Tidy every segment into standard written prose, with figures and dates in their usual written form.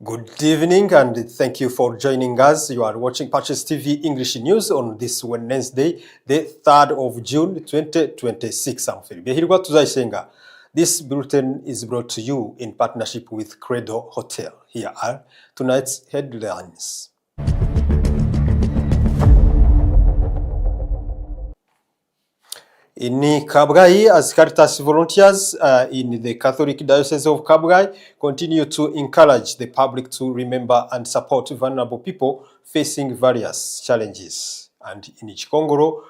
Good evening and thank you for joining us. You are watching PACIS TV English News on this Wednesday, the 3rd of June 2026. I'm Behirwa Tuzayisenga. This bulletin is brought to you in partnership with Credo Hotel. Here are tonight's headlines. In Kabgai, as Caritas volunteers in the Catholic Diocese of Kabgai continue to encourage the public to remember and support vulnerable people facing various challenges. And in Chikongoro,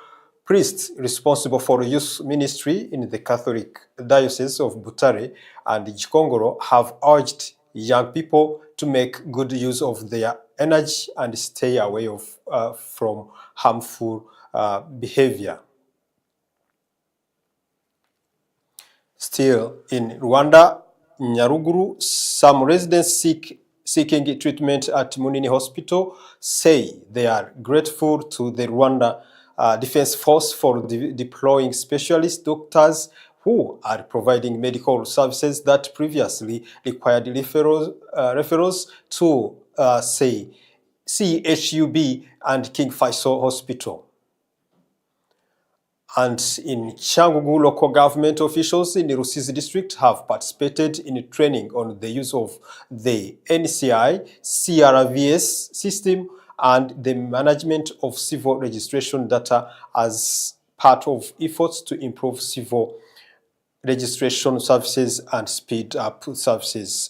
priests responsible for youth ministry in the Catholic Diocese of Butare and Chikongoro have urged young people to make good use of their energy and stay away from harmful behavior. Still, in Rwanda, Nyaruguru, some residents seeking treatment at Munini Hospital say they are grateful to the Rwanda Defense Force for deploying specialist doctors who are providing medical services that previously required referrals to, say, CHUB and King Faisal Hospital. And in Cyangugu, local government officials in the Rusizi district have participated in training on the use of the NCI CRVS system and the management of civil registration data as part of efforts to improve civil registration services and speed up services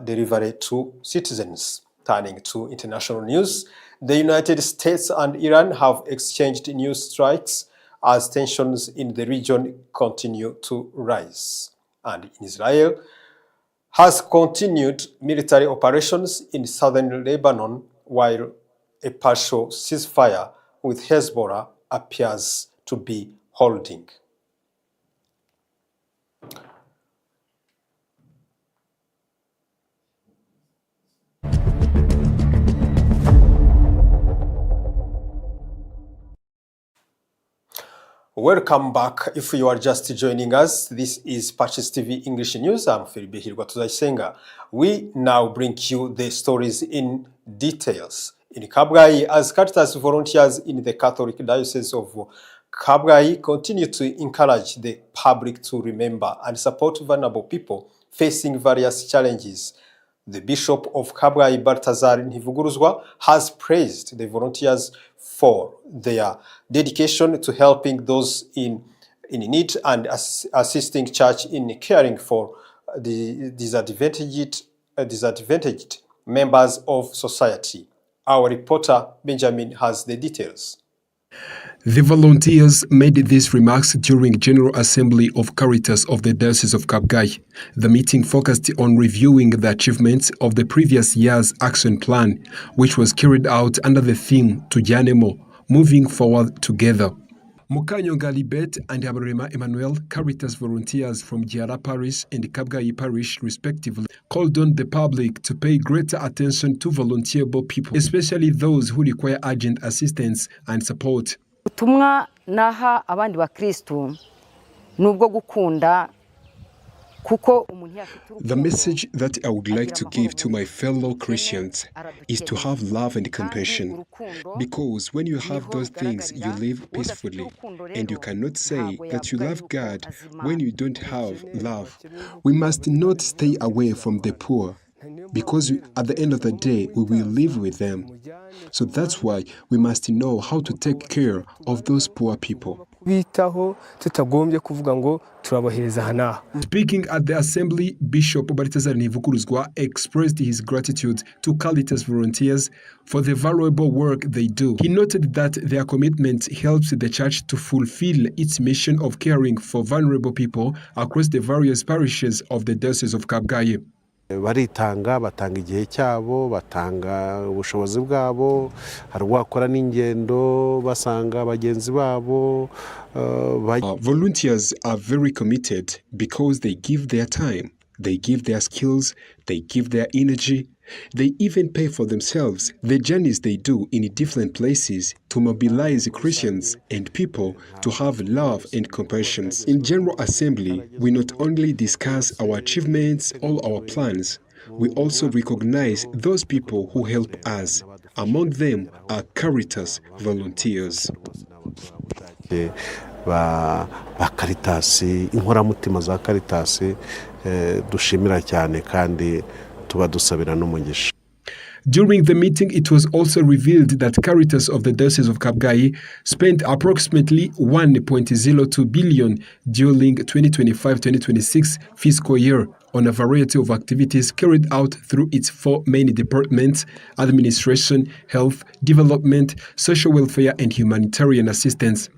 delivery to citizens. Turning to international news, the United States and Iran have exchanged new strikes as tensions in the region continue to rise. And Israel has continued military operations in southern Lebanon while a partial ceasefire with Hezbollah appears to be holding. Welcome back. If you are just joining us, this is PACIS TV English News. I'm Behirwa Tuzayisenga. We now bring you the stories in details. In Kabgai, as Caritas volunteers in the Catholic Diocese of Kabgai continue to encourage the public to remember and support vulnerable people facing various challenges. The Bishop of Kabgai, Balthazar Ntivuguruzwa, has praised the volunteers for their dedication to helping those in need and assisting church in caring for the disadvantaged members of society. Our reporter Benjamin has the details. The volunteers made these remarks during General Assembly of Caritas of the Diocese of Kabgai. The meeting focused on reviewing the achievements of the previous year's action plan, which was carried out under the theme Tujyanemo, moving forward together. Mukanyonga Libet and Habarema Emmanuel, Caritas volunteers from Giara Parish and Kabgai Parish, respectively, called on the public to pay greater attention to volunteerable people, especially those who require urgent assistance and support. Ubutumwa naha abandi BAKRISTU nubwo gukunda kuko umuntu yafite. The message that I would like to give to my fellow Christians is to have love and compassion, because when you have those things you live peacefully, and you cannot say that you love God when you don't have love. We must not stay away from the poor, because at the end of the day we will live with them. So that's why we must know how to take care of those poor people. Bitaho tutagombye kuvuga ngo turabohereza hana. Speaking at the assembly, Bishop Balthazar Ntivuguruzwa expressed his gratitude to Caritas volunteers for the valuable work they do. He noted that their commitment helps the church to fulfill its mission of caring for vulnerable people across the various parishes of the Diocese of Kabgai. Baritanga, batanga igihe cyabo, batanga ubushobozi bwabo, hari wakora n'ingendo basanga bagenzi babo. Volunteers are very committed because they give their time, they give their skills, they give their energy. They even pay for themselves the journeys they do in different places to mobilize Christians and people to have love and compassion. In General Assembly, we not only discuss our achievements, all our plans, We also recognize those people who help us. Among them are Caritas volunteers. ba Caritas, inkoramutima za Caritas, dushimira cyane kandi tuba dusabira n'umugisha. During the meeting, it was also revealed that Caritas of the Diocese of Kabgayi spent approximately 1.02 billion during 2025-2026 fiscal year on a variety of activities carried out through its 4 main departments: administration, health, development, social welfare, and humanitarian assistance.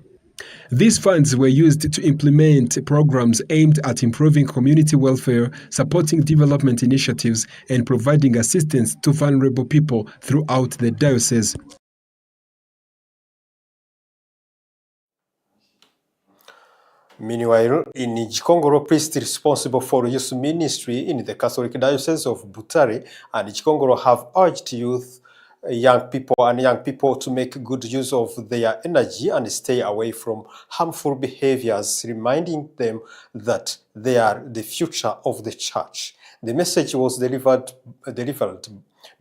These funds were used to implement programs aimed at improving community welfare, supporting development initiatives, and providing assistance to vulnerable people throughout the diocese. Meanwhile, in Gikongoro, priest responsible for youth ministry in the Catholic Diocese of Butare and Gikongoro have urged young people to make good use of their energy and stay away from harmful behaviors, reminding them that they are the future of the church. The message was delivered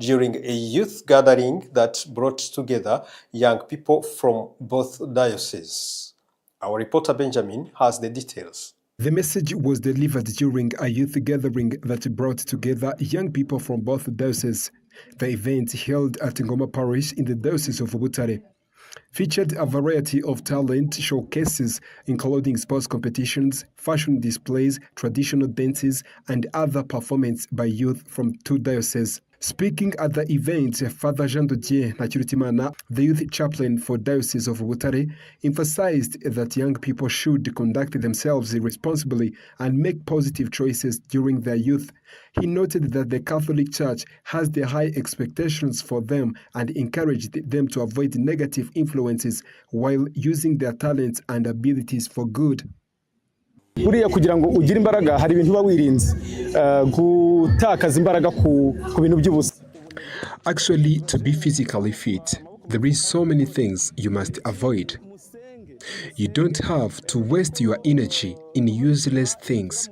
during a youth gathering that brought together young people from both dioceses. Our reporter Benjamin has the details. The message was delivered during a youth gathering that brought together young people from both dioceses. The event, held at Ngoma Parish in the Diocese of Butare, featured a variety of talent showcases, including sports competitions, fashion displays, traditional dances, and other performances by youth from 2 dioceses. Speaking at the event, Father Jean Dodier Nachiritimana, the youth chaplain for Diocese of Butare, emphasized that young people should conduct themselves responsibly and make positive choices during their youth. He noted that the Catholic Church has the high expectations for them and encouraged them to avoid negative influences while using their talents and abilities for good. Buriya kugira ngo ugire imbaraga hari ibintu uba wirinze gutakaza imbaraga ku bintu by'ubusa. Actually, to be physically fit, there is so many things you must avoid. You don't have to waste your energy in useless things.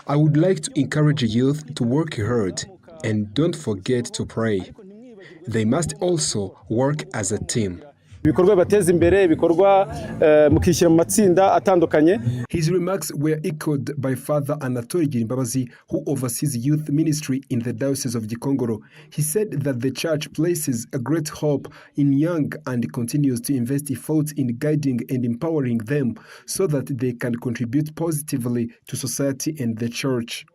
I would like to encourage youth to work hard and don't forget to pray. They must also work as a team. His remarks were echoed by Father Anatoli Girimbabazi, who oversees youth ministry in the Diocese of Gikongoro. He said that the church places a great hope in young and continues to invest efforts in guiding and empowering them so that they can contribute positively to society and the church.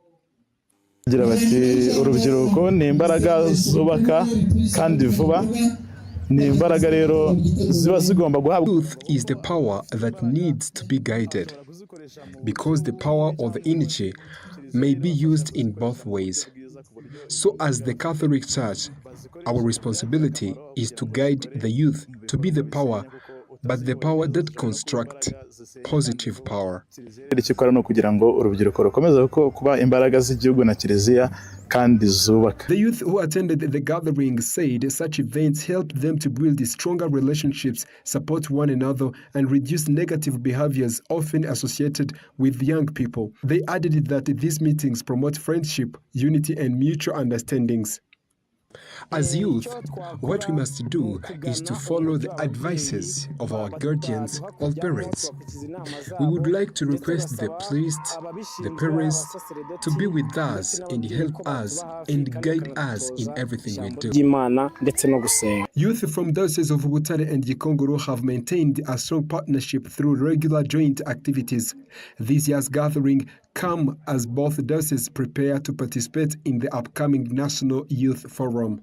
Urubyiruko ni imbaraga zubaka kandi vuba. Youth is the power that needs to be guided, because the power or the energy may be used in both ways. So as the Catholic Church, our responsibility is to guide the youth to be the power, but the power that constructs positive power. The youth who attended the gathering said such events help them to build stronger relationships, support one another, and reduce negative behaviors often associated with young people. They added that these meetings promote friendship, unity, and mutual understandings. As youth, what we must do is to follow the advices of our guardians or parents. We would like to request the priests, the parents, to be with us and help us and guide us in everything we do. Youth from Diocese of Butare and Gikongoro have maintained a strong partnership through regular joint activities. This year's gathering come as both dioceses prepare to participate in the upcoming National Youth Forum.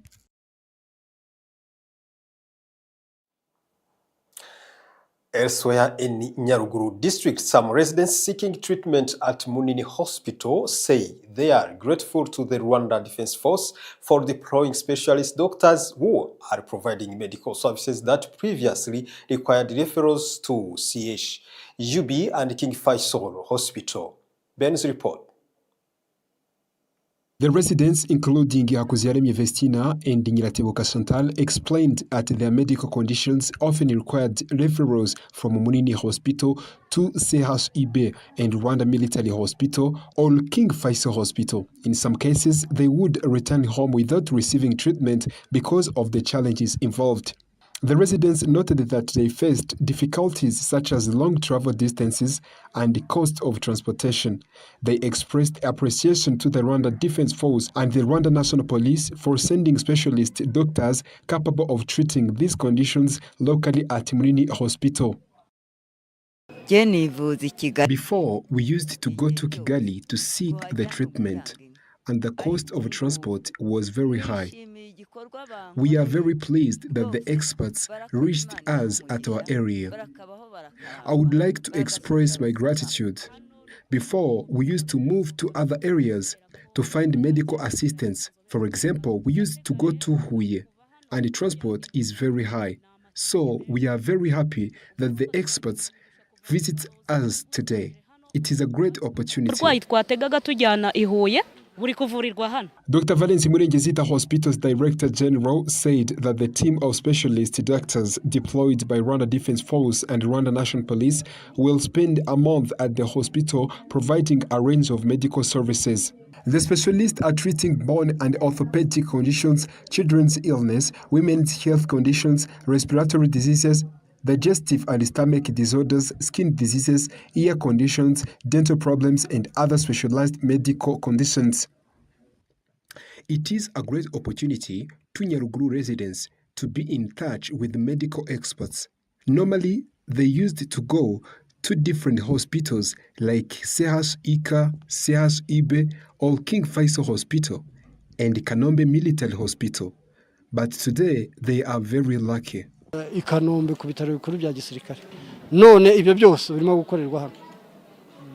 Elsewhere in Nyaruguru district, some residents seeking treatment at Munini Hospital say they are grateful to the Rwanda Defense Force for deploying specialist doctors who are providing medical services that previously required referrals to CH, UB and King Faisal Hospital. Ben's report. The residents, including Hakuziyaremye Vestina and Nyiratebuka Chantal, explained that their medical conditions often required referrals from Munini Hospital to CHIB and Rwanda Military Hospital or King Faisal Hospital. In some cases, they would return home without receiving treatment because of the challenges involved. The residents noted that they faced difficulties such as long travel distances and the cost of transportation. They expressed appreciation to the Rwanda Defense Force and the Rwanda National Police for sending specialist doctors capable of treating these conditions locally at Munini Hospital. Before, we used to go to Kigali to seek the treatment, and the cost of transport was very high. We are very pleased that the experts reached us at our area. I would like to express my gratitude. Before, we used to move to other areas to find medical assistance. For example, we used to go to Huye, and the transport is very high. So, we are very happy that the experts visit us today. It is a great opportunity. Dr. Valence Murengezita Hospital's Director General said that the team of specialist doctors deployed by Rwanda Defense Force and Rwanda National Police will spend a month at the hospital providing a range of medical services. The specialists are treating bone and orthopedic conditions, children's illness, women's health conditions, respiratory diseases, digestive and stomach disorders, skin diseases, ear conditions, dental problems, and other specialized medical conditions. It is a great opportunity to Nyaruguru residents to be in touch with medical experts. Normally, they used to go to different hospitals like CHIK, CHIB, or King Faisal Hospital and Kanombe Military Hospital. But today, they are very lucky. Ikanombe ku bitaro bikuru bya gisirikare none ibyo byose birimo gukorerwa hano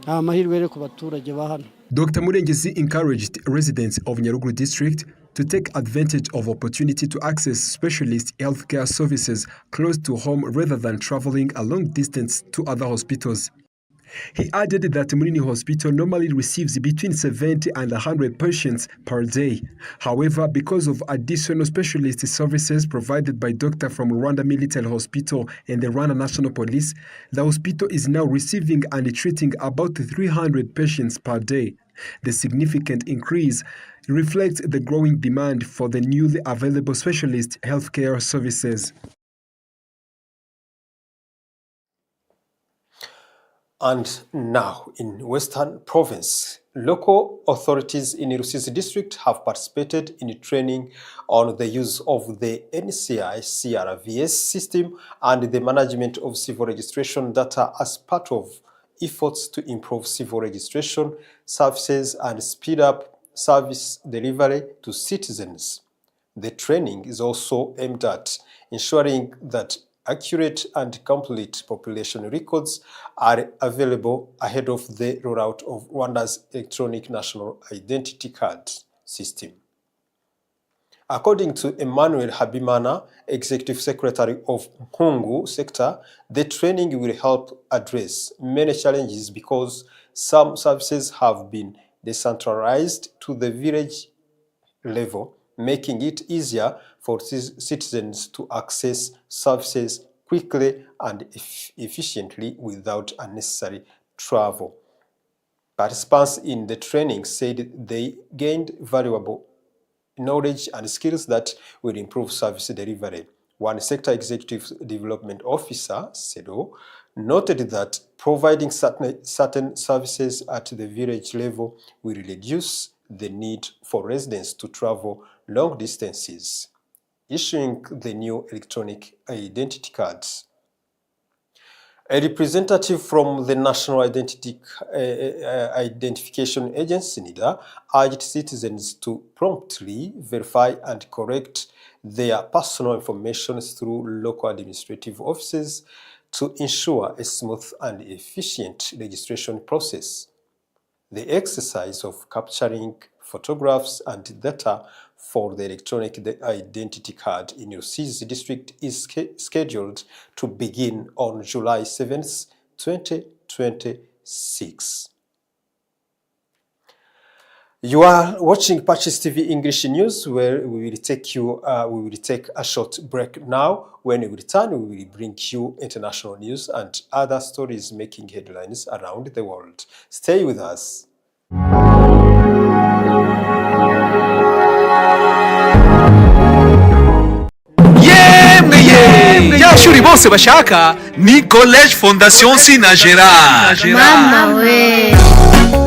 nta mahirwe rero ku baturage ba hano. Dr. Murengezi encouraged residents of Nyaruguru district to take advantage of opportunity to access specialist healthcare services close to home rather than traveling a long distance to other hospitals. He added that Munini Hospital normally receives between 70 and 100 patients per day. However, because of additional specialist services provided by doctors from Rwanda Military Hospital and the Rwanda National Police, the hospital is now receiving and treating about 300 patients per day. The significant increase reflects the growing demand for the newly available specialist healthcare services. And now, in Western Province, local authorities in Rusizi district have participated in training on the use of the NCI CRVS system and the management of civil registration data as part of efforts to improve civil registration services and speed up service delivery to citizens. The training is also aimed at ensuring that accurate and complete population records are available ahead of the rollout of Rwanda's electronic national identity card system. According to Emmanuel Habimana, Executive Secretary of Mpungu sector, the training will help address many challenges because some services have been decentralized to the village level, making it easier for citizens to access services quickly and efficiently without unnecessary travel. Participants in the training said they gained valuable knowledge and skills that will improve service delivery. One sector executive development officer, SEDO, noted that providing certain services at the village level will reduce the need for residents to travel long distances. Issuing the new electronic identity cards. A representative from the National Identification Agency, NIDA, urged citizens to promptly verify and correct their personal information through local administrative offices to ensure a smooth and efficient registration process. The exercise of capturing photographs and data for the electronic identity card in Rusizi district is scheduled to begin on July 7th, 2026. You are watching PACIS TV English News, where we will take a short break now. When we return, we will bring you international news and other stories making headlines around the world. Stay with us. Abanyeshuri bose bashaka ni College Fondation Sinagera. Mama we.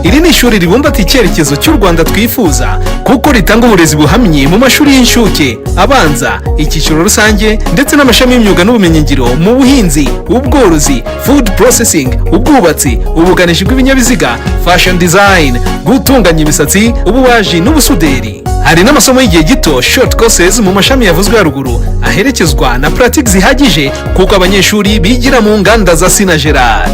Iri ni ishuri ribumbatiye icyerekezo cy'u Rwanda twifuza kuko ritanga uburezi buhamye mu mashuri y'inshuke, abanza, icyiciro rusange ndetse n'amashami y'imyuga n'ubumenyingiro mu buhinzi, ubworozi, food processing, ubwubatsi, ubuganishi bw'ibinyabiziga, fashion design, gutunganya imisatsi, ububaji n'ubusuderi. Hari n'amasomo y'igihe gito short courses mu mashami yavuzwe haruguru aherekezwa na practice zihagije kuko abanyeshuri bigira mu nganda za Sinagera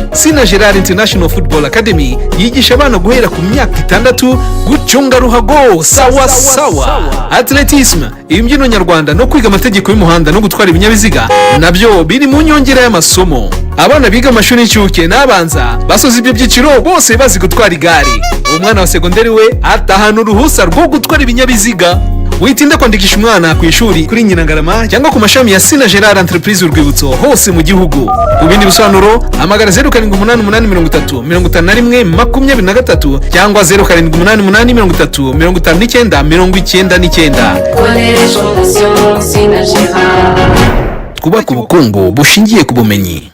International Football Academy yigisha abana guhera ku myaka 6 gucunga ruhago sawa, atletism, imbyino nyarwanda no kwiga amategeko y'umuhanda no gutwara ibinyabiziga nabyo biri mu nyongera y'amasomo. Abana biga amashuri y'incuke n'abanza basoza ibyo byiciro bose bazi gutwara igare. Umwana wa segonderi we atahana uruhusa rwo gutwara ibinyabiziga. Witinda kwandikisha umwana ku ishuri kuri Nyirangarama cyangwa ku mashami ya Sinagera Entreprise Urwibutso hose mu gihugu. Ku bindi bisobanuro hamagara 0788535123 cyangwa 0788535999. Twubaka ubukungu bushingiye ku bumenyi.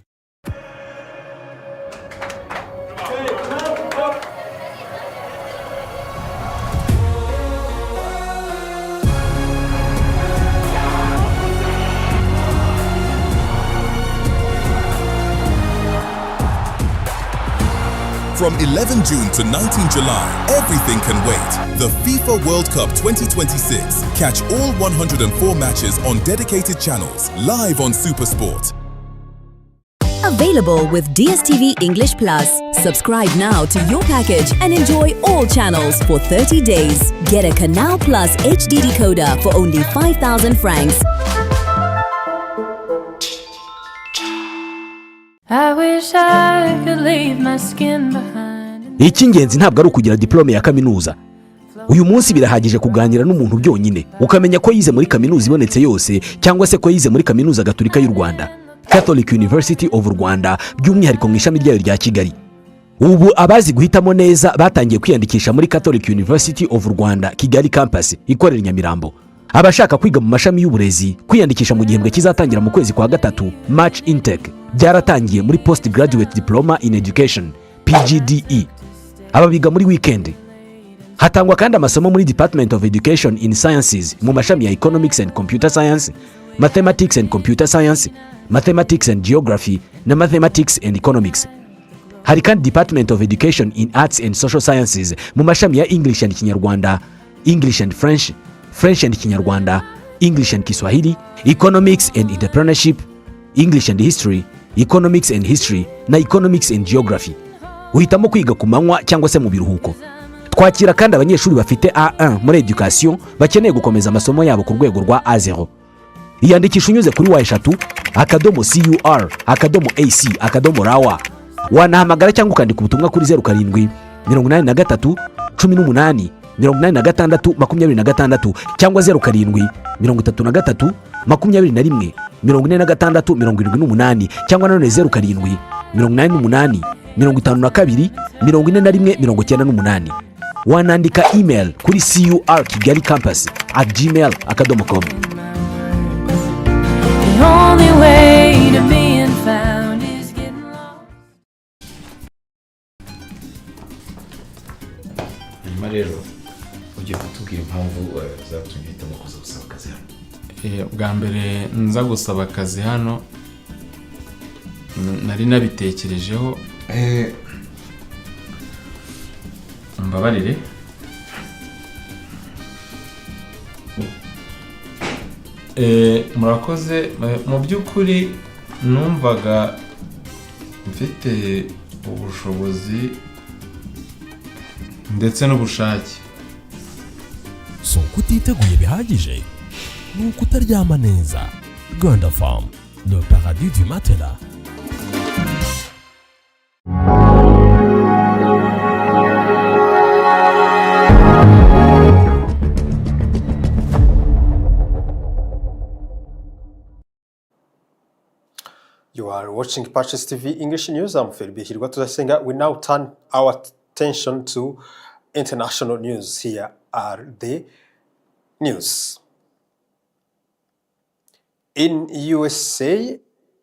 From 11 June to 19 July, everything can wait. The FIFA World Cup 2026. Catch all 104 matches on dedicated channels, live on SuperSport. Available with DSTV English Plus. Subscribe now to your package and enjoy all channels for 30 days. Get a Canal Plus HD decoder for only 5,000 francs. I wish I could leave my skin behind. Icy'ingenzi ntabwo ari ukugira diplome ya kaminuza. Uyu munsi birahagije kuganira n'umuntu byonyine ukamenya ko yize muri kaminuza ibonetse yose cyangwa se ko yize muri kaminuza Gatolika y'u Rwanda, Catholic University of Rwanda, by'umwihariko mu ishami ryayo rya Kigali. Ubu abazi guhitamo neza batangiye kwiyandikisha muri Catholic University of Rwanda Kigali campus ikorera Nyamirambo. Abashaka kwiga mu mashami y'uburezi kwiyandikisha mu gihembwe kizatangira mu kwezi kwa gatatu, March intake, byaratangiye muri Postgraduate Diploma in Education PGDE. Ababiga muri weekend. Hatangwa kandi amasomo muri Department of Education in Sciences mu mashami ya Economics and Computer Science, Mathematics and Computer Science, Mathematics and Geography na Mathematics and Economics. Hari kandi Department of Education in Arts and Social Sciences mu mashami ya English and Kinyarwanda, English and French, French and Kinyarwanda, English and Kiswahili, Economics and Entrepreneurship, English and History, Economics and History na Economics and Geography. Uhitamo kwiga ku manywa cyangwa se mu biruhuko. Twakira kandi abanyeshuri bafite A1 muri education bakeneye gukomeza amasomo yabo ku rwego rwa A0. Iyandikisha unyuze kuri wa@CUR.AC.RW. Wanahamagara cyangwa ukandika ubutumwa kuri 07 83 18 86 26 cyangwa 07 33 21 46 78 cyangwa none 07 88 52 41 98. Wanandika email kuri curkigalcampus@gmail.com. The only way to being found is getting lost. Rero ugiye kutubwira impamvu zatumye hitamo kuza gusaba akazi hano. Bwa mbere nza gusaba akazi hano nari nabitekerejeho mbabarire murakoze mu by'ukuri numvaga mfite ubushobozi ndetse n'ubushake. So kutiteguye bihagije nuko utaryama neza. Rwanda Farm, le paradis du matelas. are watching PACIS TV English News. I'm Felipe Hirwatuzasenga. We now turn our attention to international news. Here are the news. In USA,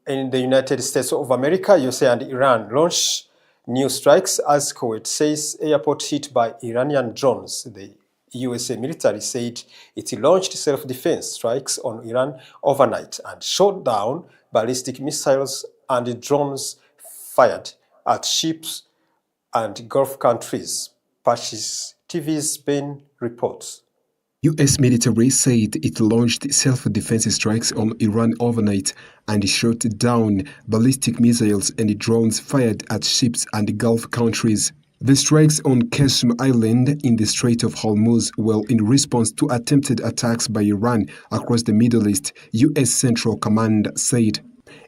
in the United States of America, USA and Iran launch new strikes as Kuwait says airport hit by Iranian drones. The USA military said it launched self-defense strikes on Iran overnight and shot down ballistic missiles and drones fired at ships and Gulf countries. PACIS TV's Ben reports. U.S. military said it launched self-defense strikes on Iran overnight and shot down ballistic missiles and drones fired at ships and Gulf countries. The strikes on Qasem Island in the Strait of Hormuz were in response to attempted attacks by Iran across the Middle East, U.S. Central Command said.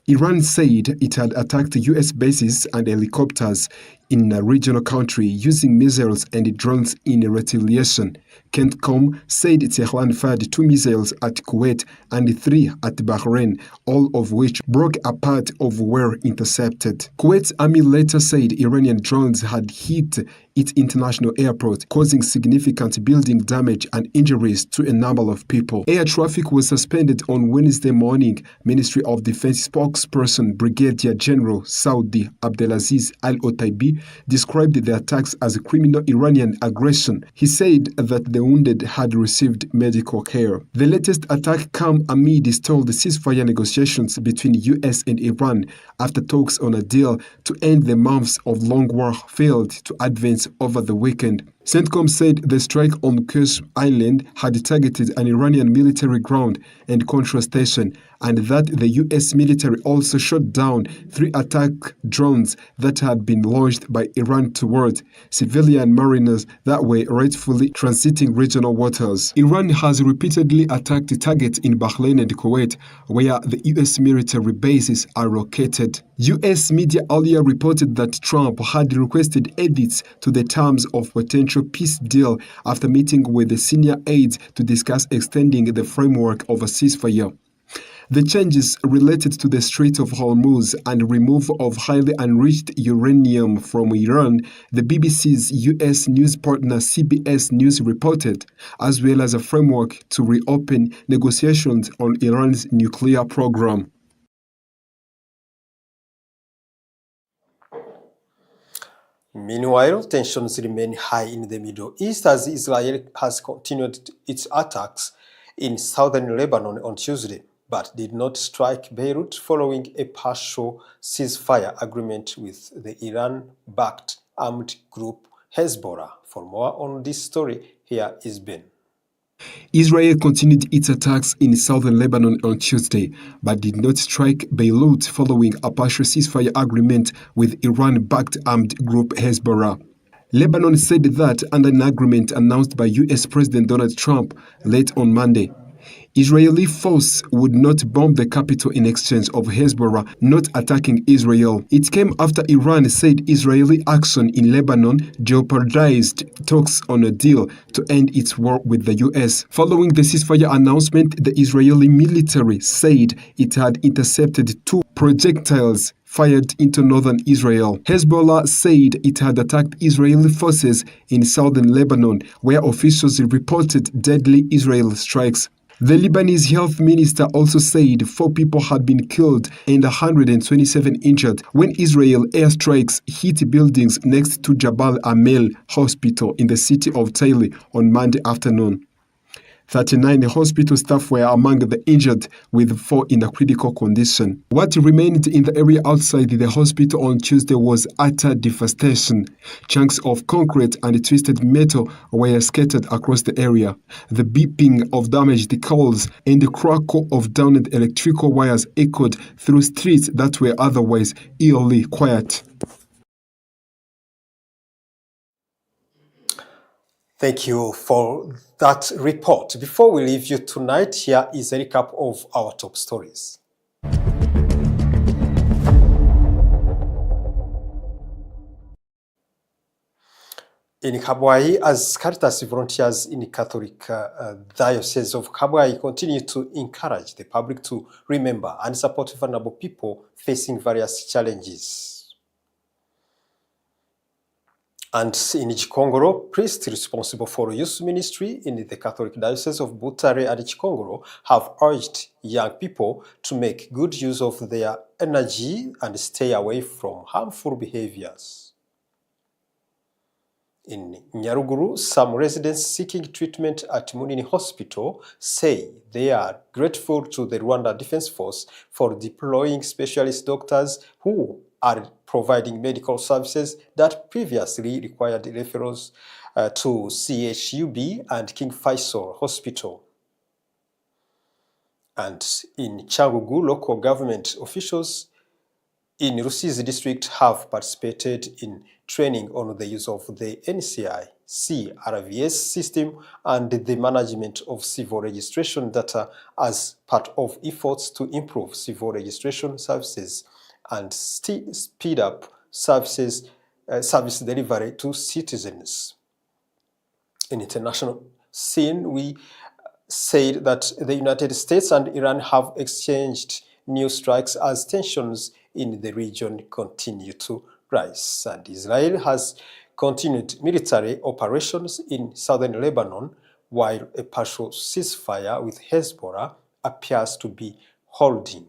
Iran said it had attacked U.S. bases and helicopters in a regional country using missiles and drones in retaliation. CENTCOM said Tehran fired 2 missiles at Kuwait and 3 at Bahrain, all of which broke apart or were intercepted. Kuwait's army later said Iranian drones had hit its international airport, causing significant building damage and injuries to a number of people. Air traffic was suspended on Wednesday morning. Ministry of Defense spokesperson Brigadier General Saudi Abdelaziz Al-Otaibi described the attacks as a criminal Iranian aggression. He said that the wounded had received medical care. The latest attack came amid stalled ceasefire negotiations between U.S. and Iran after talks on a deal to end the months of long war failed to advance over the weekend. CENTCOM said the strike on Qasem Island had targeted an Iranian military ground and control station, and that the U.S. military also shot down 3 attack drones that had been launched by Iran towards civilian mariners that were rightfully transiting regional waters. Iran has repeatedly attacked targets in Bahrain and Kuwait, where the U.S. military bases are located. U.S. media earlier reported that Trump had requested edits to the terms of potential peace deal after meeting with the senior aides to discuss extending the framework of a ceasefire. The changes related to the Strait of Hormuz and removal of highly enriched uranium from Iran, the BBC's U.S. news partner CBS News reported, as well as a framework to reopen negotiations on Iran's nuclear program. Meanwhile, tensions remain high in the Middle East as Israel has continued its attacks in southern Lebanon on Tuesday, but did not strike Beirut following a partial ceasefire agreement with the Iran-backed armed group Hezbollah. For more on this story, here is Ben. Israel continued its attacks in southern Lebanon on Tuesday, but did not strike Beirut following a partial ceasefire agreement with Iran-backed armed group Hezbollah. Lebanon said that under an agreement announced by U.S. President Donald Trump late on Monday, Israeli force would not bomb the capital in exchange of Hezbollah not attacking Israel. It came after Iran said Israeli action in Lebanon jeopardized talks on a deal to end its war with the U.S. Following the ceasefire announcement, the Israeli military said it had intercepted 2 projectiles fired into northern Israel. Hezbollah said it had attacked Israeli forces in southern Lebanon, where officials reported deadly Israeli strikes. The Lebanese health minister also said 4 people had been killed and 127 injured when Israel airstrikes hit buildings next to Jabal Amel Hospital in the city of Tyre on Monday afternoon. 39 hospital staff were among the injured, with 4 in a critical condition. What remained in the area outside the hospital on Tuesday was utter devastation. Chunks of concrete and twisted metal were scattered across the area. The beeping of damaged coals and the crackle of downed electrical wires echoed through streets that were otherwise eerily quiet. Thank you for that report. Before we leave you tonight, here is a recap of our top stories. in Kabwai, as Caritas volunteers in the Catholic Diocese of Kabwai continue to encourage the public to remember and support vulnerable people facing various challenges. And in Chikongoro, priests responsible for youth ministry in the Catholic Diocese of Butare and Chikongoro have urged young people to make good use of their energy and stay away from harmful behaviors. In Nyaruguru, some residents seeking treatment at Munini Hospital say they are grateful to the Rwanda Defense Force for deploying specialist doctors who are providing medical services that previously required referrals to CHUB and King Faisal Hospital. And in Cyangugu, local government officials in Rusizi district have participated in training on the use of the NCI CRVS system and the management of civil registration data as part of efforts to improve civil registration services and speed up service delivery to citizens. In international scene, we said that the United States and Iran have exchanged new strikes as tensions in the region continue to rise. And Israel has continued military operations in southern Lebanon, while a partial ceasefire with Hezbollah appears to be holding.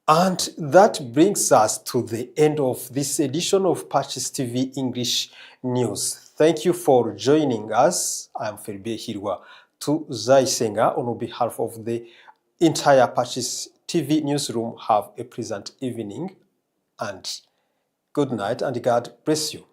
And that brings us to the end of this edition of PACIS TV English News. Thank you for joining us. I am Felipe Hirwa Tuzayisenga on behalf of the entire PACIS TV newsroom. Have a pleasant evening and good night, and God bless you.